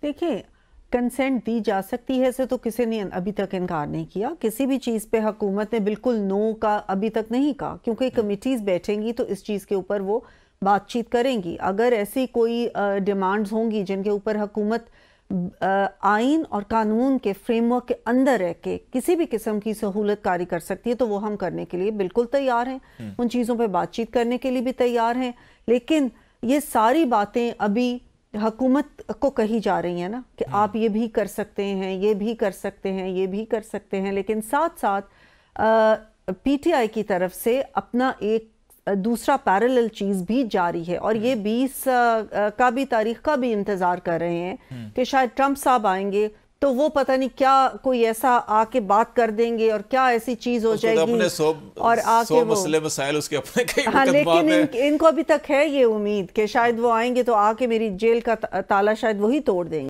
देखिए, कंसेंट दी जा सकती है ऐसे तो किसी ने अभी तक इनकार नहीं किया। किसी भी चीज़ पे हुकूमत ने बिल्कुल नो का अभी तक नहीं कहा, क्योंकि कमिटीज़ बैठेंगी तो इस चीज़ के ऊपर वो बातचीत करेंगी। अगर ऐसी कोई डिमांड्स होंगी जिनके ऊपर हुकूमत आइन और कानून के फ्रेमवर्क के अंदर रह के किसी भी किस्म की सहूलत कारी कर सकती है तो वो हम करने के लिए बिल्कुल तैयार हैं, उन चीज़ों पे बातचीत करने के लिए भी तैयार हैं। लेकिन ये सारी बातें अभी हुकूमत को कही जा रही हैं ना कि आप ये भी कर सकते हैं, ये भी कर सकते हैं, ये भी कर सकते हैं, लेकिन साथ साथ पीटीआई की तरफ से अपना एक दूसरा पैरेलल चीज़ भी जारी है। और ये 20 का भी तारीख का भी इंतज़ार कर रहे हैं कि शायद ट्रंप साहब आएंगे तो वो पता नहीं क्या कोई ऐसा आके बात कर देंगे और क्या ऐसी चीज़ हो जाएगी और आके वो मसले मसाइल उसके अपने कई हाँ, लेकिन इनको अभी तक है ये उम्मीद कि शायद वो आएंगे तो आके मेरी जेल का ताला शायद वही तोड़ देंगे।